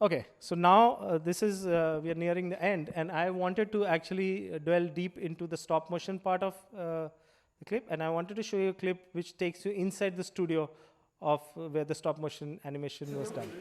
Okay, so now this is, we are nearing the end, and I wanted to actually dwell deep into the stop motion part of the clip, and I wanted to show you a clip which takes you inside the studio of where the stop motion animation was done.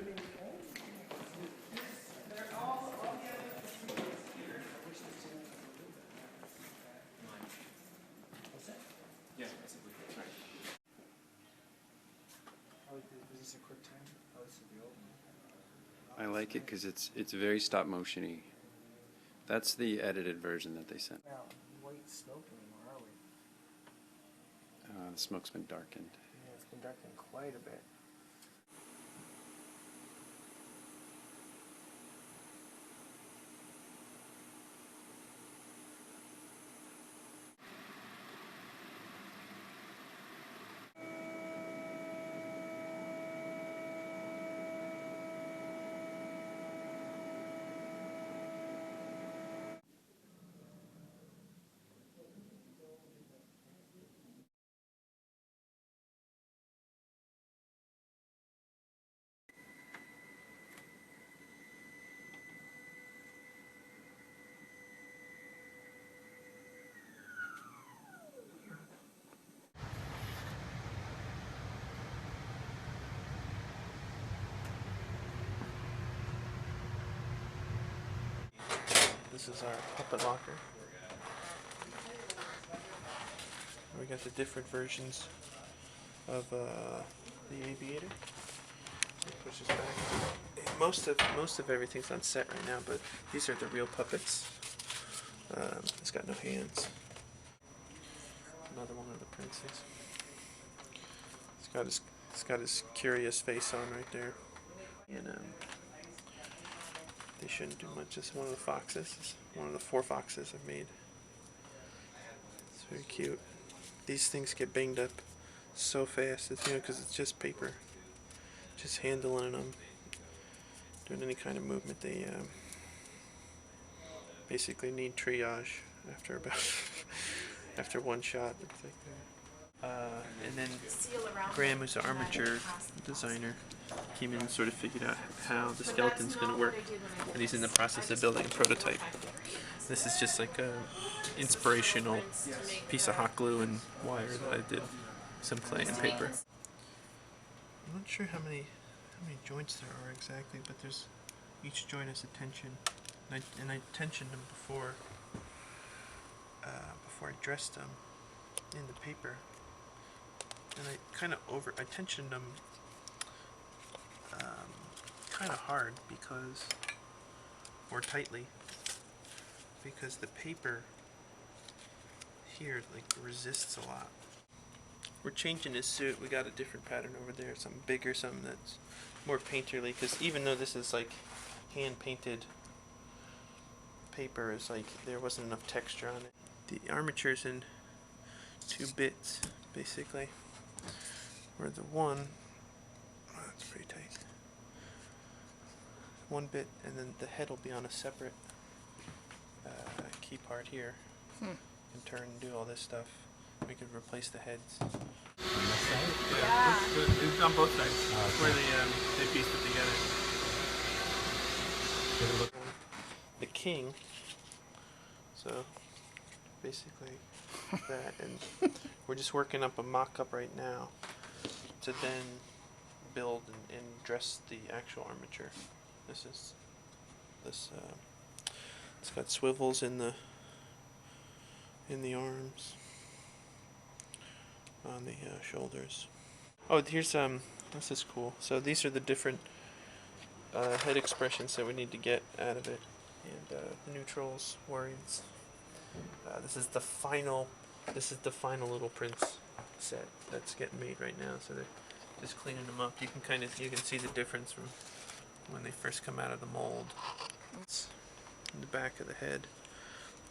I like it because it's very stop motion-y. That's the edited version that they sent. White smoke anymore, are we? The smoke's been darkened. Yeah, it's been darkened quite a bit. This is our puppet locker. We got the different versions of the Aviator. It pushes back. Most of everything's on set right now, but these are the real puppets. It's got no hands. Another one of the princes. It's got his curious face on right there, and they shouldn't do much. It's one of the foxes. It's one of the 4 foxes I've made. It's very cute. These things get banged up so fast, it's, because it's just paper. Just handling them, doing any kind of movement, they basically need triage after about after one shot. And then Graham, who's the armature designer, came in and sort of figured out how the skeleton's going to work, and he's in the process of building a prototype. This is just like a inspirational piece of hot glue and wire that I did, some clay and paper. I'm not sure how many joints there are exactly, but there's each joint has a tension, and I tensioned them before I dressed them in the paper, and I tensioned them kind of hard or tightly, because the paper here resists a lot. We're changing his suit. We got a different pattern over there, something bigger, something that's more painterly, because even though this is hand painted paper, is there wasn't enough texture on it. The armature's in 2 bits basically, where the one, that's pretty tight, 1 bit, and then the head will be on a separate key part here. And turn and do all this stuff. We could replace the heads. Yeah. It's on both sides, where they pieced it together. The king, so basically that, and we're just working up a mock-up right now to then build and dress the actual armature. It's got swivels in the arms, on the shoulders. Oh, here's this is cool. So these are the different head expressions that we need to get out of it, and neutrals, words. This is the final little Prince set that's getting made right now. So they're just cleaning them up. You can see the difference from when they first come out of the mold. It's in the back of the head.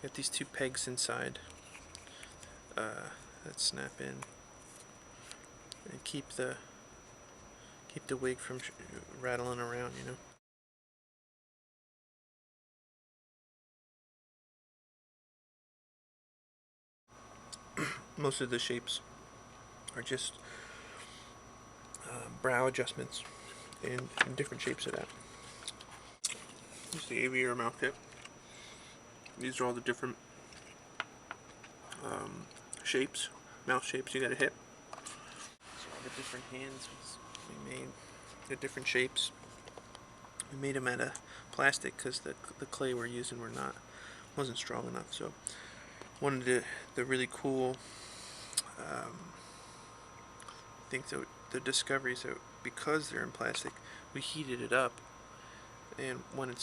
Got these 2 pegs inside that snap in and keep the wig from rattling around, Most of the shapes are just brow adjustments and different shapes of that. the Aviator mouth kit. These are all the different shapes, mouth shapes you gotta hit. So all the different hands we made, the different shapes. We made them out of plastic because the clay we're using wasn't strong enough. So one of the really cool things that the discoveries that because they're in plastic, we heated it up, and when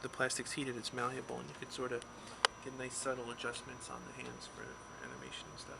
the plastic's heated, it's malleable, and you could sort of get nice subtle adjustments on the hands for animation and stuff.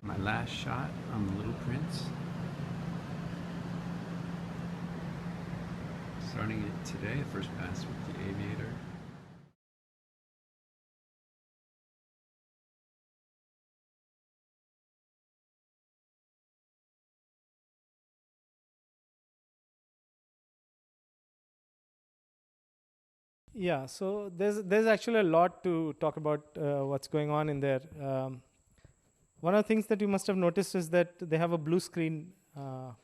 My last shot on The Little Prince. Starting it today, first pass with the Aviator. Yeah, so there's actually a lot to talk about what's going on in there. One of the things that you must have noticed is that they have a blue screen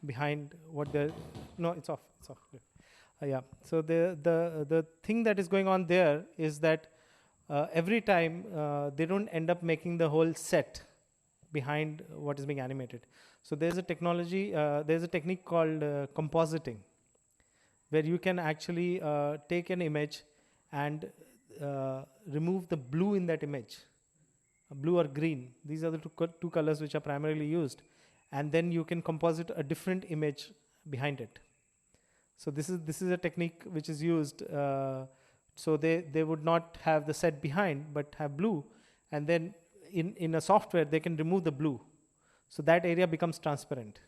behind what they're. No, it's off. It's off. Yeah. So the thing that is going on there is that every time they don't end up making the whole set behind what is being animated. So there's a technology. There's a technique called compositing, where you can actually take an image and remove the blue in that image, blue or green. These are the two colors which are primarily used, and then you can composite a different image behind it. So this is a technique which is used. So they would not have the set behind, but have blue, and then in a software they can remove the blue, so that area becomes transparent.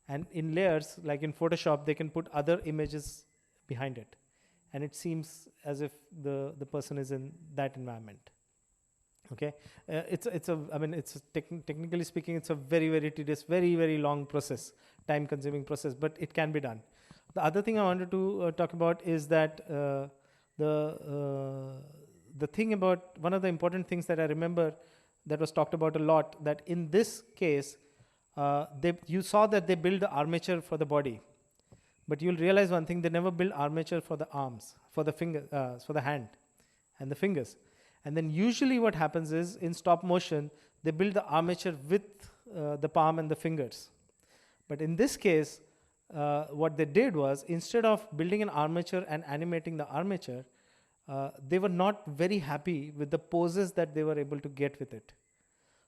And in layers, like in Photoshop, they can put other images behind it, and it seems as if the person is in that environment. Okay, technically speaking, it's a very tedious, very long process, time-consuming process, but it can be done. The other thing I wanted to talk about is that the thing about one of the important things that I remember that was talked about a lot, that in this case, you saw that they build the armature for the body, but you'll realize one thing: they never build armature for the arms, for the for the hand and the fingers. And then usually what happens is, in stop motion, they build the armature with the palm and the fingers. But in this case, what they did was, instead of building an armature and animating the armature, they were not very happy with the poses that they were able to get with it.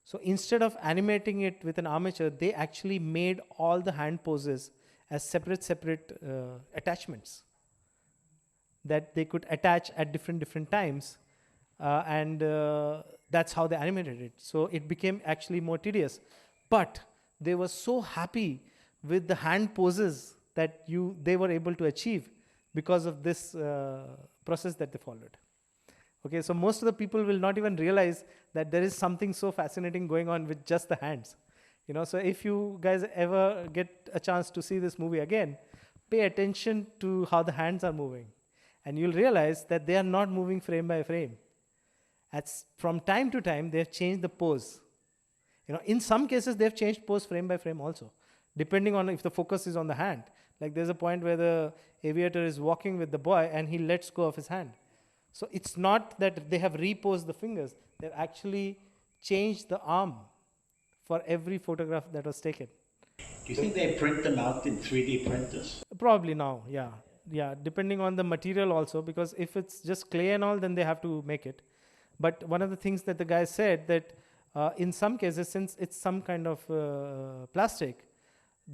So instead of animating it with an armature, they actually made all the hand poses as separate attachments that they could attach at different times, and that's how they animated it. So it became actually more tedious, but they were so happy with the hand poses that they were able to achieve because of this process that they followed. Okay, so most of the people will not even realize that there is something so fascinating going on with just the hands. So if you guys ever get a chance to see this movie again, pay attention to how the hands are moving, and you'll realize that they are not moving frame by frame. From time to time, they've changed the pose. In some cases, they've changed pose frame by frame also, depending on if the focus is on the hand. Like there's a point where the aviator is walking with the boy and he lets go of his hand. So it's not that they have reposed the fingers. They've actually changed the arm for every photograph that was taken. Do you think they print them out in 3D printers? Probably now, yeah. Yeah, depending on the material also, because if it's just clay and all, then they have to make it. But one of the things that the guy said, that in some cases, since it's some kind of plastic,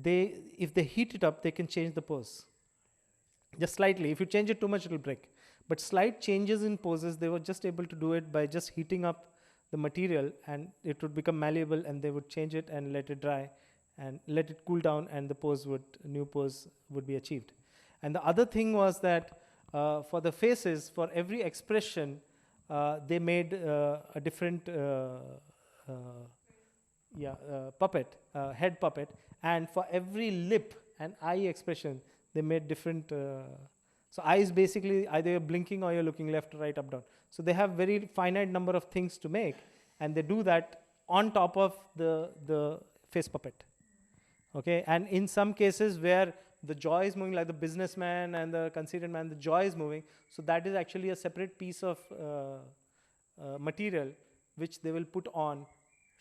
if they heat it up, they can change the pose. Just slightly. If you change it too much, it will break. But slight changes in poses, they were just able to do it by just heating up the material, and it would become malleable, and they would change it and let it dry and let it cool down, and the new pose would be achieved. And the other thing was that for the faces, for every expression, they made a different puppet, head puppet, and for every lip and eye expression, they made different. So eyes basically either you're blinking or you're looking left, right, up, down. So they have very finite number of things to make, and they do that on top of the face puppet. Okay, and in some cases where the jaw is moving, like the businessman and the conceited man, the jaw is moving. So that is actually a separate piece of material which they will put on.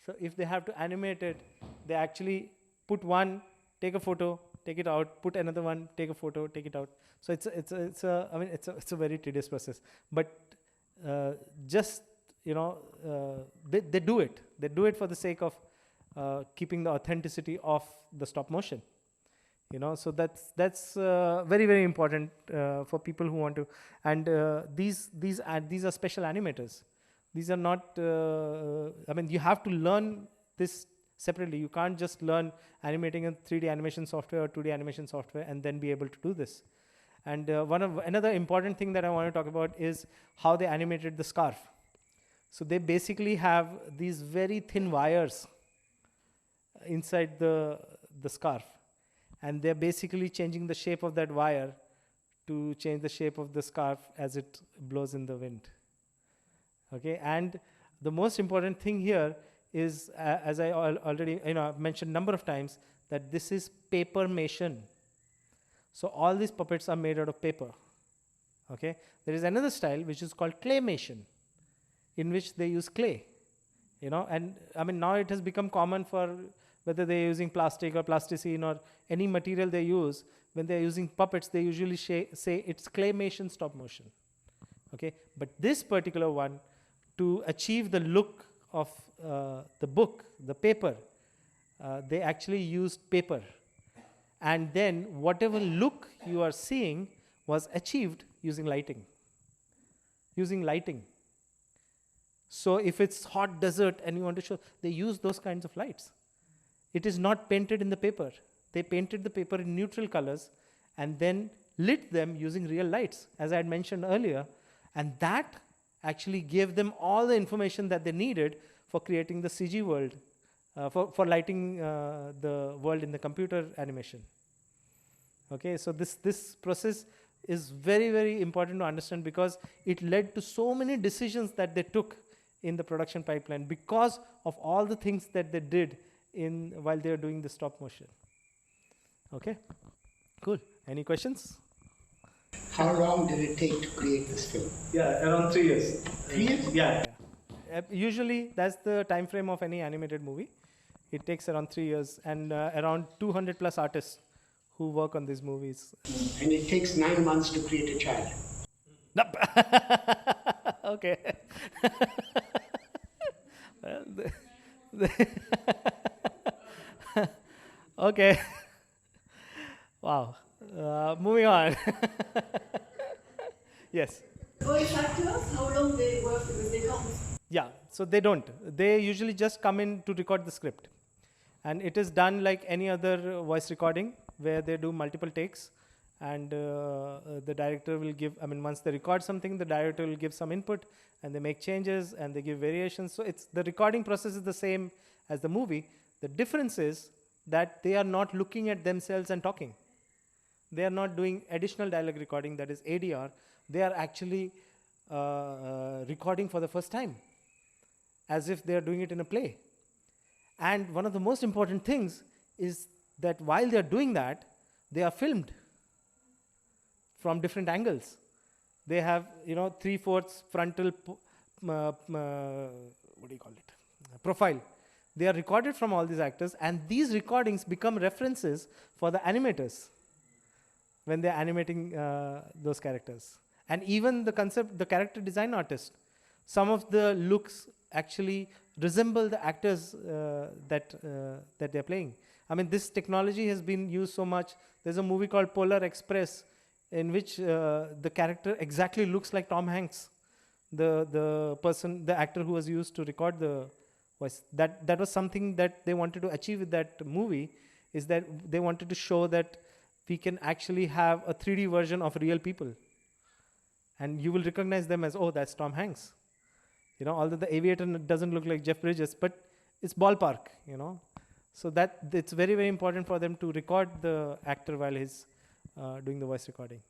So if they have to animate it, they actually put one, take a photo, take it out, put another one, take a photo, take it out. So it's a very tedious process. But just they do it. They do it for the sake of keeping the authenticity of the stop motion. So that's very, very important for people who want to. And these are special animators. These are not. You have to learn this separately. You can't just learn animating in 3D animation software or 2D animation software and then be able to do this. And another important thing that I want to talk about is how they animated the scarf. So they basically have these very thin wires inside the scarf, and they're basically changing the shape of that wire to change the shape of the scarf as it blows in the wind. Okay, and the most important thing here is, as I already mentioned a number of times, that this is Papermation. So all these puppets are made out of paper. Okay, there is another style which is called Claymation, in which they use clay. And now it has become common for whether they're using plastic or plasticine or any material they use. When they're using puppets, they usually say it's Claymation stop motion. Okay, but this particular one, to achieve the look of the book, the paper, they actually used paper. And then whatever look you are seeing was achieved using lighting. So if it's hot desert and you want to show, they use those kinds of lights. It is not painted in the paper. They painted the paper in neutral colors and then lit them using real lights, as I had mentioned earlier. And that actually gave them all the information that they needed for creating the CG world, for lighting the world in the computer animation. Okay, so this process is very, very important to understand, because it led to so many decisions that they took in the production pipeline because of all the things that they did while they were doing the stop motion. Okay, cool. Any questions? How long did it take to create this film? Yeah, around 3 years. 3 years? Yeah. Usually that's the time frame of any animated movie. It takes around 3 years, and around 200 plus artists who work on these movies. And it takes 9 months to create a child. Nope. Okay. Well, okay. Wow. Moving on. Yes. Voice actors, how long they work because they come? Yeah, so they don't. They usually just come in to record the script. And it is done like any other voice recording, where they do multiple takes. And the director will give, once they record something, the director will give some input, and they make changes, and they give variations. So the recording process is the same as the movie. The difference is that they are not looking at themselves and talking. They are not doing additional dialogue recording, that is ADR. They are actually recording for the first time, as if they are doing it in a play. And one of the most important things is that while they are doing that, they are filmed from different angles. They have, 3/4 frontal, profile. They are recorded from all these actors, and these recordings become references for the animators when they're animating those characters. And even the character design artist some of the looks actually resemble the actors that they're playing. I mean, this technology has been used so much. There's a movie called Polar Express in which the character exactly looks like Tom Hanks, the actor who was used to record the voice. That was something that they wanted to achieve with that movie, is that they wanted to show that we can actually have a 3D version of real people. And you will recognize them as, oh, that's Tom Hanks. You know, although the Aviator doesn't look like Jeff Bridges, but it's ballpark, you know. So that it's very, very important for them to record the actor while he's doing the voice recording.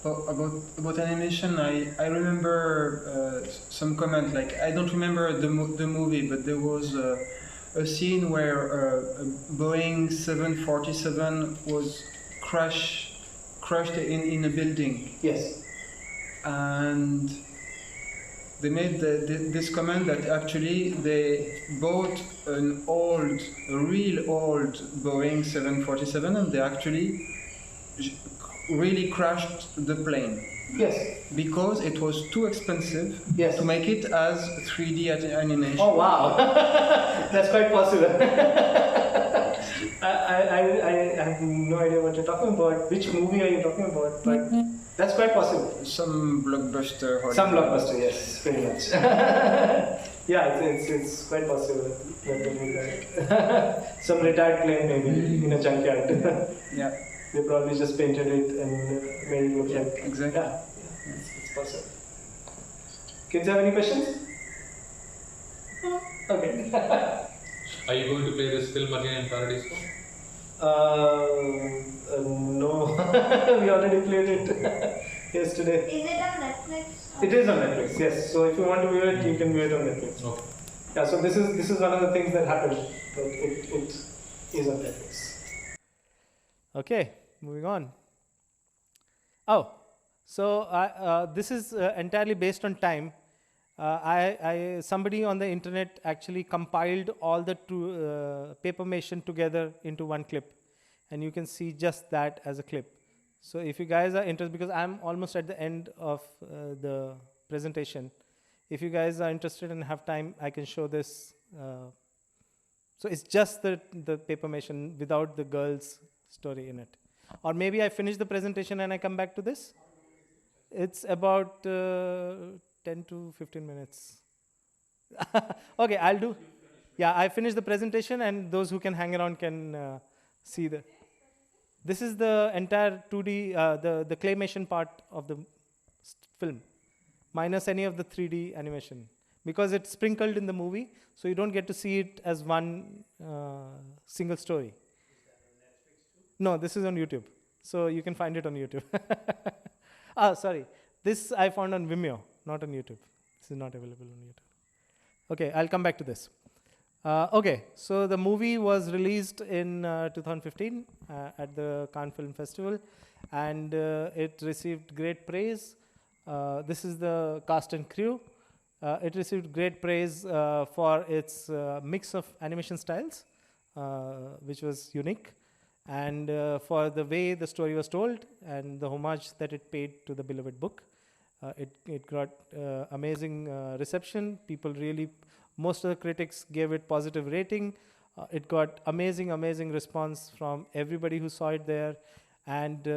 About animation, I remember some comment, like, I don't remember the movie, but there was a scene where a Boeing 747 was crushed in a building. Yes. And they made this comment that actually they bought a real old Boeing 747, and they actually really crashed the plane. Yes. Because it was too expensive to make it as 3D animation. Oh wow, that's quite possible. I have no idea what you're talking about. Which movie are you talking about? But that's quite possible. Some blockbuster. Some blockbuster, yes, pretty much. Yeah, it's quite possible that they did that. Some retired plane maybe in a junkyard. Yeah. They probably just painted it and made it look like. Exactly. Yeah, it's possible. Kids have any questions? Okay. Are you going to play this film again in Paradisco? No. We already played it yesterday. Is it on Netflix? It is on Netflix, yes. So if you want to view it, you can view it on Netflix. Okay. Yeah, so this is one of the things that happened. But it is on Netflix. Okay, moving on. Oh, so this is entirely based on time. Somebody on the internet actually compiled all the Papermation together into one clip, and you can see just that as a clip. So if you guys are interested, because I'm almost at the end of the presentation, if you guys are interested and have time, I can show this. So it's just the Papermation without the girl's story in it. Or maybe I finish the presentation and I come back to this. It's about 10 to 15 minutes. Okay, I'll do. Yeah, I finish the presentation, and those who can hang around can see the. This is the entire 2D, the claymation part of the film, minus any of the 3D animation, because it's sprinkled in the movie, so you don't get to see it as one single story. No, this is on YouTube, so you can find it on YouTube. Sorry. This I found on Vimeo, not on YouTube. This is not available on YouTube. Okay, I'll come back to this. Okay, so the movie was released in 2015 at the Cannes Film Festival, and it received great praise. This is the cast and crew. It received great praise for its mix of animation styles, which was unique, and for the way the story was told and the homage that it paid to the beloved book. It got amazing reception. People really, most of the critics gave it positive rating. It got amazing response from everybody who saw it there. And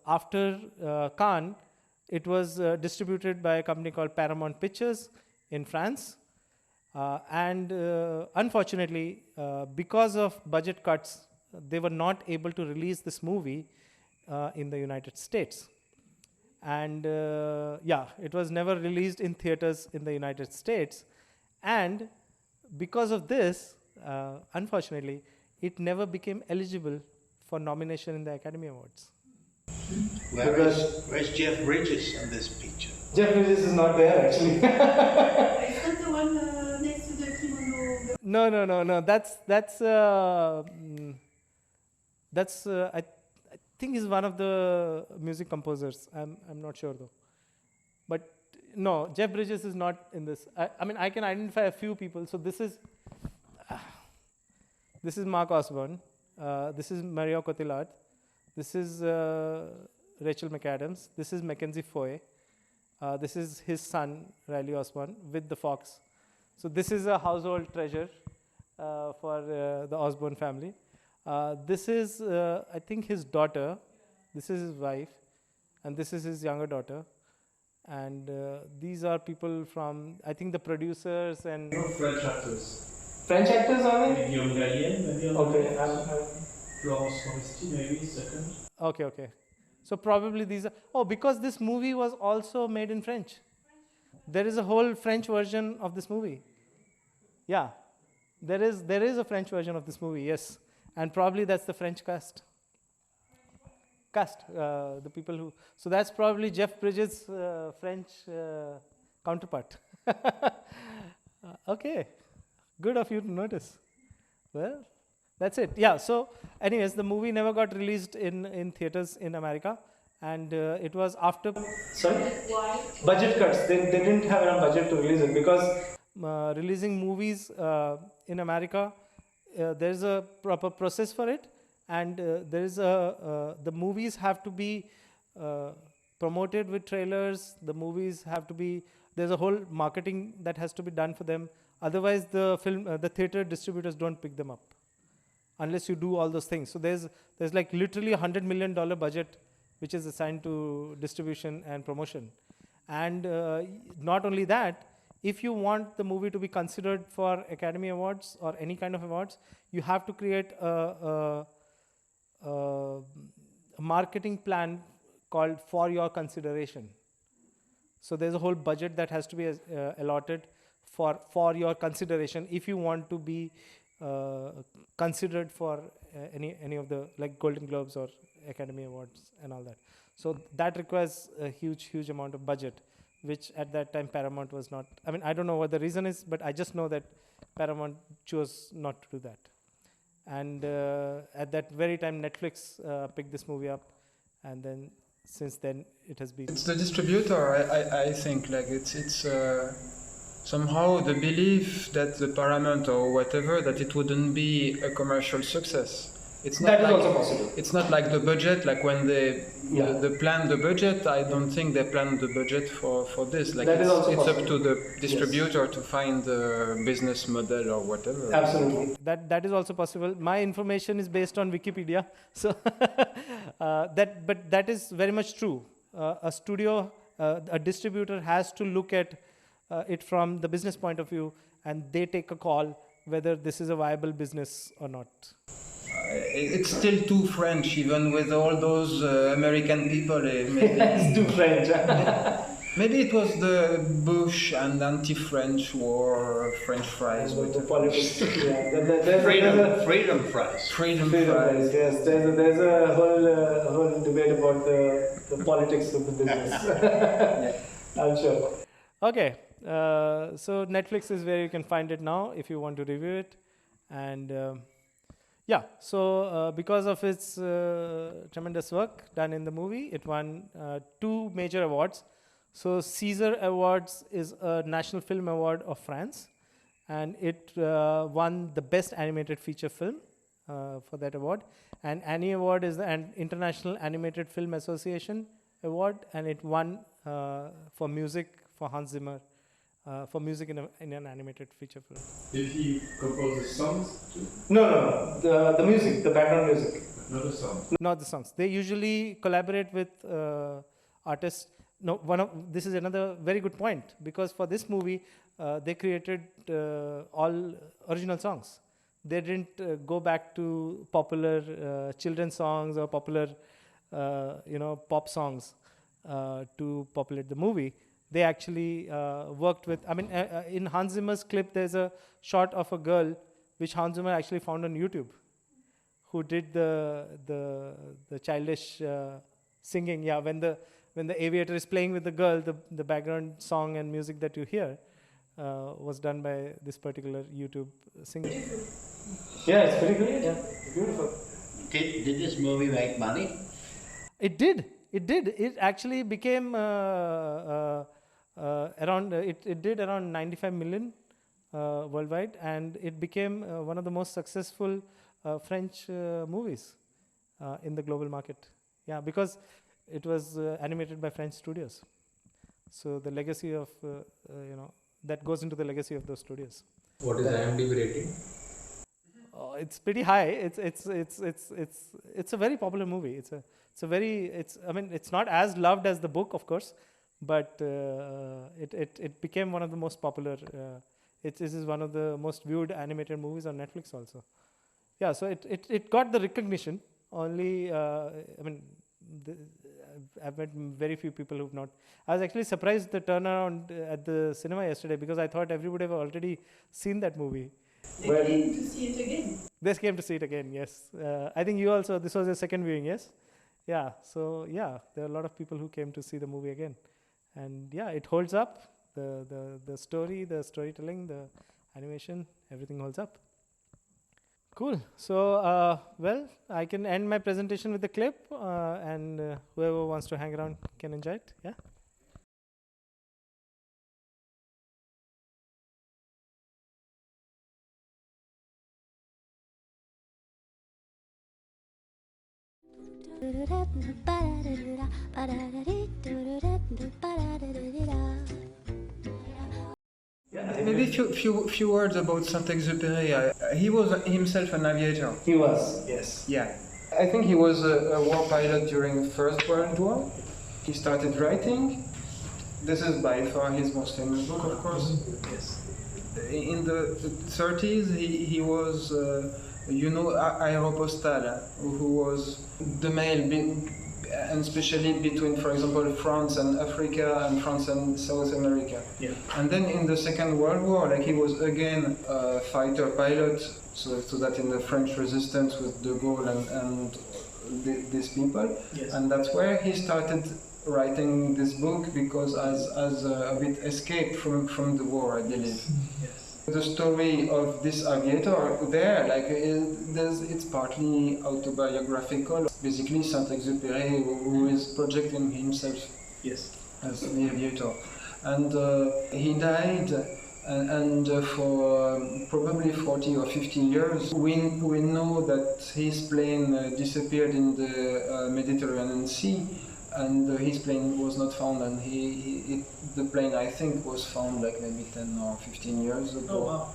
after Cannes, it was distributed by a company called Paramount Pictures in France. And unfortunately, because of budget cuts, they were not able to release this movie in the United States. And yeah, it was never released in theaters in the United States. And because of this, unfortunately, it never became eligible for nomination in the Academy Awards. Where's Jeff Bridges in this picture? Jeff Bridges is not there, actually. Is that the one next to the kimono? No. That's I think he's one of the music composers. I'm not sure though. But no, Jeff Bridges is not in this. I mean, I can identify a few people. So this is Mark Osborne. This is Maria Cotillard. This is Rachel McAdams. This is Mackenzie Foy. This is his son, Riley Osborne, with the fox. So this is a household treasure for the Osborne family. This is, I think, his daughter. This is his wife. And this is his younger daughter. And these are people from, I think, the producers and... French actors. French actors are they? Guillaume Gallienne, maybe. Okay. Florence Foresti, maybe, second. Okay, okay. So probably these are... Oh, because this movie was also made in French. There is a whole French version of this movie. Yeah. There is a French version of this movie, yes. And probably that's the French cast. The people who... So that's probably Jeff Bridges' French counterpart. Okay. Good of you to notice. Well, that's it. Yeah, so anyways, the movie never got released in theaters in America. And it was after... Sorry? Why? Budget cuts. They didn't have enough budget to release it because releasing movies in America, there's a proper process for it. And the movies have to be promoted with trailers. The movies have to be... There's a whole marketing that has to be done for them. Otherwise, the theater distributors don't pick them up unless you do all those things. So there's like literally $100 million budget which is assigned to distribution and promotion. And not only that, if you want the movie to be considered for Academy Awards or any kind of awards, you have to create a marketing plan called For Your Consideration. So there's a whole budget that has to be allotted for your consideration if you want to be considered for any of the like Golden Globes or Academy Awards and all that. So that requires a huge amount of budget, which at that time Paramount was not. I mean, I don't know what the reason is, but I just know that Paramount chose not to do that. And at that very time, Netflix picked this movie up, and then since then it has been... It's the distributor, I think. Like it's somehow the belief that the Paramount or whatever, that it wouldn't be a commercial success. It's not That is like, also possible. It's not like the budget, like when they plan the budget, I don't think they plan the budget for this. Like That is also it's up possible. to the distributor to find the business model or whatever. Absolutely. That is also possible. My information is based on Wikipedia. So but that is very much true. A studio, a distributor has to look at it from the business point of view, and they take a call whether this is a viable business or not. It's still too French, even with all those American people. Maybe It's too French. maybe it was the Bush and anti-French war, French fries. The politics. Freedom prize. Freedom Freedom fries. prize, yes. There's a whole debate about the politics of the business. I'm sure. Okay, so Netflix is where you can find it now if you want to review it. And yeah, so because of its tremendous work done in the movie, it won 2 major awards. So César Awards is a national film award of France, and it won the best animated feature film for that award. And Annie Award is the International Animated Film Association award, and it won for music for Hans Zimmer, for music in an animated feature film. Did he compose the songs too? No. The music, the background music. Not the songs. Not the songs. They usually collaborate with artists. No, this is another very good point, because for this movie, they created all original songs. They didn't go back to popular children's songs or popular, pop songs to populate the movie. They actually worked with... I mean, in Hans Zimmer's clip, there's a shot of a girl which Hans Zimmer actually found on YouTube, who did the childish singing. Yeah, when the aviator is playing with the girl, the background song and music that you hear was done by this particular YouTube singer. Yeah, it's pretty good. Yeah, beautiful. Did this movie make money? It did. It actually became around. It did around 95 million worldwide, and it became one of the most successful French movies in the global market. Yeah, because it was animated by French studios. So the legacy of that goes into the legacy of those studios. What is IMDb rating? It's pretty high. It's a very popular movie. It's not as loved as the book, of course, but it became one of the most popular. This is one of the most viewed animated movies on Netflix also. Yeah, so it got the recognition. Only I've met very few people who've not. I was actually surprised the turnaround at the cinema yesterday, because I thought everybody have already seen that movie. They came to see it again. They came to see it again, yes. I think you also, this was your second viewing, yes? Yeah, so yeah, there are a lot of people who came to see the movie again. And yeah, it holds up. The story, the storytelling, the animation, everything holds up. Cool. So, well, I can end my presentation with the clip, and whoever wants to hang around can enjoy it. Yeah. Maybe few words about Saint-Exupéry. He was himself an aviator. He was, yes. Yeah. I think he was a war pilot during the First World War. He started writing. This is by far his most famous book, of course. Yes. In the 30s, he was, Aurofilm, who was the mail, and especially between, for example, France and Africa and France and South America. Yeah. And then in the Second World War, he was again a fighter pilot, so that in the French resistance with de Gaulle and these people. Yes. And that's where he started writing this book, because as a bit escape from the war, I believe. Yes. The story of this aviator there, it's partly autobiographical. Basically, Saint-Exupéry, who is projecting himself Yes. as the aviator, and he died. And for probably 40 or 50 years, we know that his plane disappeared in the Mediterranean Sea, and his plane was not found, and the plane, I think, was found like maybe 10 or 15 years ago. Oh, wow.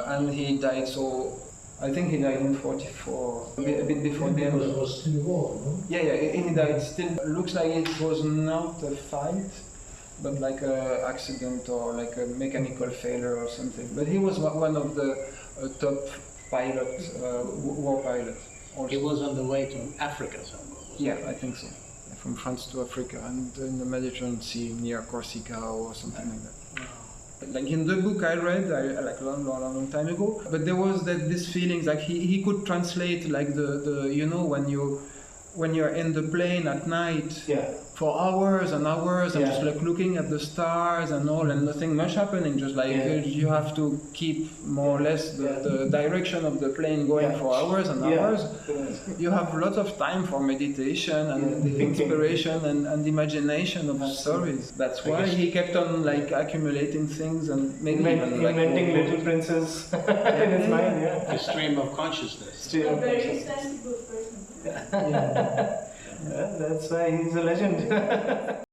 And he died, so I think he died in 44, a bit before the end. Because it was still war, no? Yeah, he died. Still looks like it was not a fight, but like an accident or like a mechanical failure or something. But he was one of the top pilots, war pilots. Also. He was on the way to Africa somewhere. Yeah, I think so. From France to Africa and in the Mediterranean Sea near Corsica or something like that. Wow. Like in the book I read, like a long time ago, but there was this feeling like he could translate like the when you're in the plane at night. Yeah. For hours and hours, and Yeah. just like looking at the stars and all, and nothing much happening. Just like you have to keep more or less the direction of the plane going for hours and hours. You have a lot of time for meditation and inspiration and imagination of stories. That's why he kept on like accumulating things and maybe even, like, inventing little princes in his mind. Yeah. A stream of consciousness. A very sensible person. Yeah, that's why he's a legend.